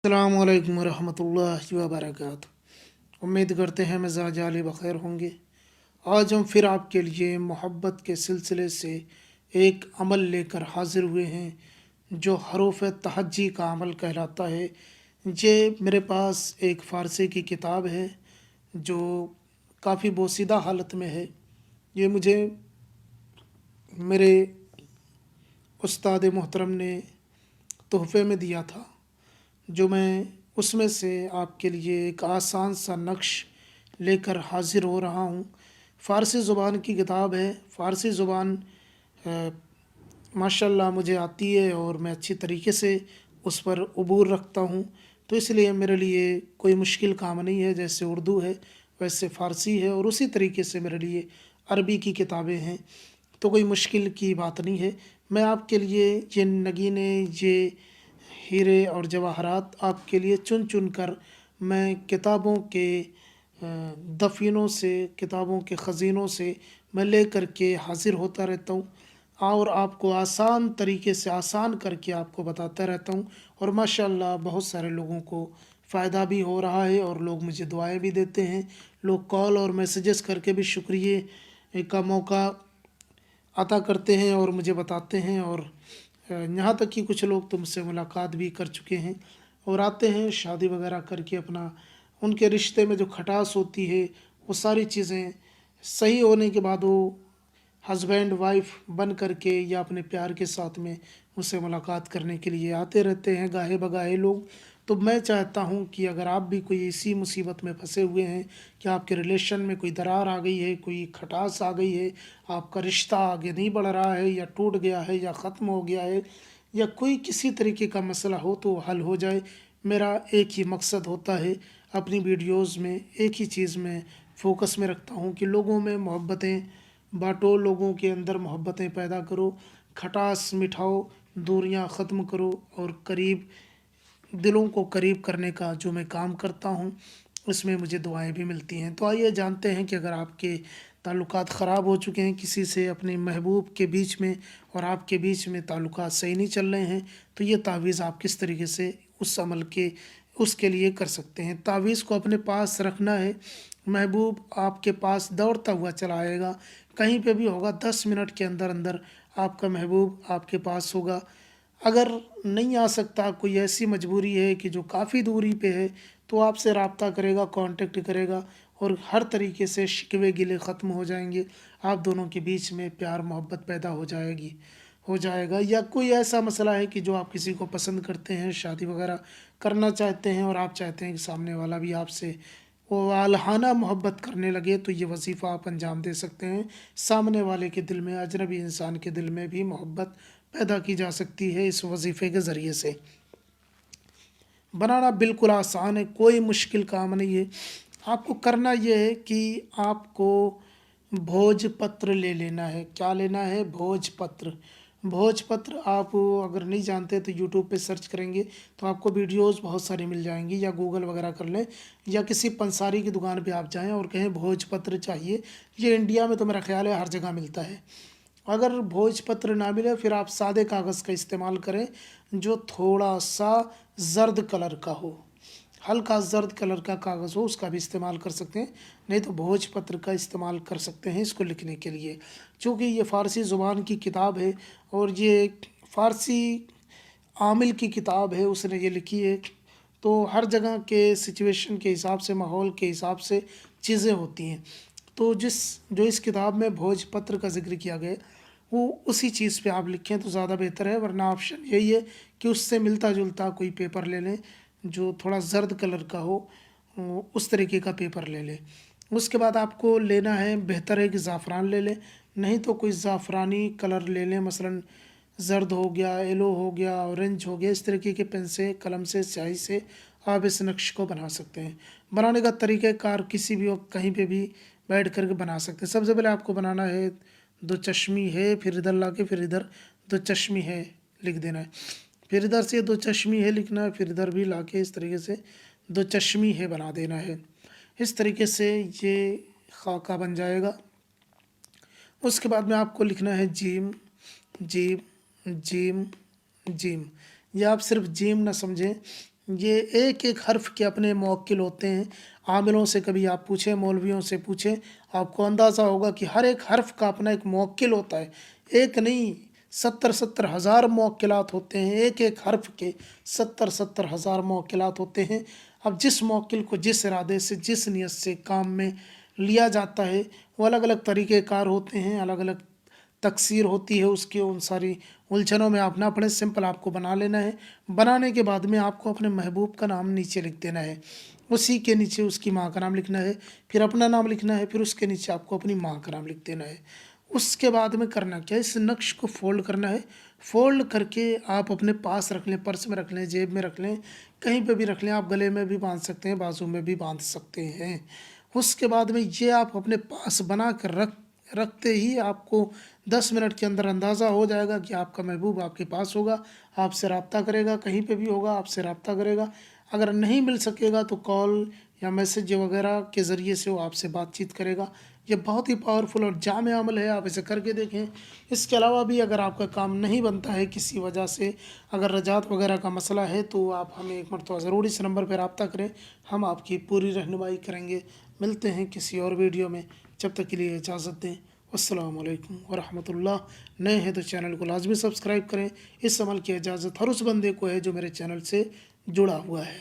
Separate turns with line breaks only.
अस्सलाम वालेकुम रहमतुल्लाहि व बरकातुहू। उम्मीद करते हैं मिजाज आली बखैर होंगे। आज हम फिर आपके लिए मोहब्बत के सिलसिले से एक अमल लेकर हाजिर हुए हैं जो हरूफ तहज्जी का अमल कहलाता है। ये मेरे पास एक फ़ारसी की किताब है जो काफ़ी बोसीदा हालत में है। ये मुझे मेरे उस्ताद मोहतरम ने तोहफ़े में दिया था, जो मैं उसमें से आपके लिए एक आसान सा नक्श लेकर हाज़िर हो रहा हूँ। फ़ारसी ज़ुबान की किताब है। फ़ारसी ज़ुबान माशाल्लाह मुझे आती है और मैं अच्छी तरीके से उस पर अबूर रखता हूँ, तो इसलिए मेरे लिए कोई मुश्किल काम नहीं है। जैसे उर्दू है वैसे फ़ारसी है और उसी तरीके से मेरे लिए अरबी की किताबें हैं, तो कोई मुश्किल की बात नहीं है। मैं आपके लिए ये नगीने, ये हीरे और जवाहरात आपके लिए चुन चुन कर मैं किताबों के दफ़ीनों से, किताबों के ख़ज़ीनों से मैं ले कर के हाज़िर होता रहता हूँ और आपको आसान तरीके से आसान करके आपको बताता रहता हूँ। और माशाल्लाह बहुत सारे लोगों को फ़ायदा भी हो रहा है और लोग मुझे दुआएं भी देते हैं। लोग कॉल और मैसेजेस करके भी शुक्रिया का मौका अता करते हैं और मुझे बताते हैं, और यहाँ तक कि कुछ लोग तुमसे मुलाकात भी कर चुके हैं और आते हैं शादी वगैरह करके अपना, उनके रिश्ते में जो खटास होती है वो सारी चीज़ें सही होने के बाद वो हस्बैंड वाइफ बन करके या अपने प्यार के साथ में मुझसे मुलाकात करने के लिए आते रहते हैं गाहे बगाहे लोग। तो मैं चाहता हूँ कि अगर आप भी कोई इसी मुसीबत में फंसे हुए हैं कि आपके रिलेशन में कोई दरार आ गई है, कोई खटास आ गई है, आपका रिश्ता आगे नहीं बढ़ रहा है या टूट गया है या ख़त्म हो गया है, या कोई किसी तरीके का मसला हो तो हल हो जाए। मेरा एक ही मकसद होता है, अपनी वीडियोस में एक ही चीज़ में फ़ोकस में रखता हूँ कि लोगों में मोहब्बतें बाँटो, लोगों के अंदर मोहब्बतें पैदा करो, खटास मिटाओ, दूरियां ख़त्म करो और करीब दिलों को करीब करने का जो मैं काम करता हूँ उसमें मुझे दुआएं भी मिलती हैं। तो आइए जानते हैं कि अगर आपके ताल्लुकात ख़राब हो चुके हैं किसी से, अपने महबूब के बीच में और आपके बीच में ताल्लुकात सही नहीं चल रहे हैं, तो ये तावीज़ आप किस तरीके से उस अमल के उसके लिए कर सकते हैं। तावीज़ को अपने पास रखना है। महबूब आपके पास दौड़ता हुआ चला आएगा, कहीं पे भी होगा, 10 मिनट के अंदर अंदर आपका महबूब आपके पास होगा। अगर नहीं आ सकता, कोई ऐसी मजबूरी है कि जो काफ़ी दूरी पे है, तो आपसे रब्ता करेगा, कांटेक्ट करेगा और हर तरीके से शिकवे गिले ख़त्म हो जाएंगे। आप दोनों के बीच में प्यार मोहब्बत पैदा हो जाएगा। या कोई ऐसा मसला है कि जो आप किसी को पसंद करते हैं, शादी वगैरह करना चाहते हैं और आप चाहते हैं कि सामने वाला भी आपसे वो वालहाना मोहब्बत करने लगे, तो ये वजीफ़ा आप अंजाम दे सकते हैं। सामने वाले के दिल में, अजनबी इंसान के दिल में भी मोहब्बत पैदा की जा सकती है इस वजीफ़े के ज़रिए से। बनाना बिल्कुल आसान है, कोई मुश्किल काम नहीं है। आपको करना ये है कि आपको भोजपत्र ले लेना है। क्या लेना है? भोजपत्र। भोजपत्र आप अगर नहीं जानते तो यूट्यूब पे सर्च करेंगे तो आपको वीडियोस बहुत सारी मिल जाएंगी, या गूगल वगैरह कर लें, या किसी पंसारी की दुकान पे आप जाएं और कहें भोजपत्र चाहिए। ये इंडिया में तो मेरा ख़्याल है हर जगह मिलता है। अगर भोजपत्र ना मिले फिर आप सादे कागज़ का इस्तेमाल करें जो थोड़ा सा ज़र्द कलर का हो, हल्का ज़र्द कलर का कागज़ हो, उसका भी इस्तेमाल कर सकते हैं। नहीं तो भोजपत्र का इस्तेमाल कर सकते हैं इसको लिखने के लिए, चूँकि ये फ़ारसी ज़ुबान की किताब है और ये फ़ारसी आमिल की किताब है, उसने ये लिखी है। तो हर जगह के सिचुएशन के हिसाब से, माहौल के हिसाब से चीज़ें होती हैं। तो जो इस किताब में भोजपत्र का ज़िक्र किया गया है, वो उसी चीज़ पे आप लिखें तो ज़्यादा बेहतर है। वरना ऑप्शन यही है कि उससे मिलता जुलता कोई पेपर ले लें जो थोड़ा ज़र्द कलर का हो, उस तरीके का पेपर ले लें। उसके बाद आपको लेना है, बेहतर है कि ज़ाफ़रान ले लें, नहीं तो कोई ज़ाफ़रानी कलर ले लें, मसलन ज़र्द हो गया, येलो हो गया, ऑरेंज हो गया। इस तरीके के पेन से, कलम से, स्याही से आप इस नक्श को बना सकते हैं। बनाने का तरीक़ाकार किसी भी वक्त कहीं पे भी बैठ कर के बना सकते हैं। सबसे पहले आपको बनाना है, दो चश्मी है, फिर इधर ला के फिर इधर दो चश्मी है लिख देना है, फिर इधर से दो चश्मी है लिखना है, फिर इधर भी ला के इस तरीके से दो चश्मी है बना देना है। इस तरीके से ये खाका बन जाएगा। उसके बाद में आपको लिखना है जीम, जीम, जीम, जीम। या आप सिर्फ जीम ना समझें, ये एक एक हर्फ के अपने मौक्किल होते हैं। आमिलों से कभी आप पूछें, मौलवियों से पूछें, आपको अंदाज़ा होगा कि हर एक हर्फ का अपना एक मौक्किल होता है। एक नहीं, 70-70 हज़ार मौक्किलात होते हैं, एक एक हर्फ के 70-70 हज़ार मौक्किलात होते हैं। अब जिस मौक्किल को जिस इरादे से, जिस नीयत से काम में लिया जाता है, वो अलग अलग तरीक़ेकार होते हैं, अलग अलग तकसीर होती है उसकी। उन सारी उलझनों में आप ना पड़े, सिंपल आपको बना लेना है। बनाने के बाद में आपको अपने महबूब का नाम नीचे लिख देना है, उसी के नीचे उसकी माँ का नाम लिखना है, फिर अपना नाम लिखना है, फिर उसके नीचे आपको अपनी माँ का नाम लिख देना है। उसके बाद में करना क्या है, इस नक्श को फ़ोल्ड करना है। फ़ोल्ड करके आप अपने पास रख लें, पर्स में रख लें, जेब में रख लें, कहीं पे भी रख लें। आप गले में भी बांध सकते हैं, बाजू में भी बांध सकते हैं। उसके बाद में ये आप अपने पास बना कर रखते ही आपको 10 मिनट के अंदर अंदाज़ा हो जाएगा कि आपका महबूब आपके पास होगा, आपसे रब्ता करेगा, कहीं पे भी होगा आपसे रब्ता करेगा। अगर नहीं मिल सकेगा तो कॉल या मैसेज वगैरह के ज़रिए से वो आपसे बातचीत करेगा। ये बहुत ही पावरफुल और जामे अमल है, आप इसे करके देखें। इसके अलावा भी अगर आपका काम नहीं बनता है किसी वजह से, अगर रजात वगैरह का मसला है, तो आप हमें एक मरतबा ज़रूर इस नंबर पर रब्ता करें, हम आपकी पूरी रहनुमाई करेंगे। मिलते हैं किसी और वीडियो में, जब तक के लिए इजाज़त दें। अस्सलामु अलैकुम व रहमतुल्लाह। नए हैं तो चैनल को लाजमी सब्सक्राइब करें। इस अमल की इजाज़त हर उस बंदे को है जो मेरे चैनल से जुड़ा हुआ है।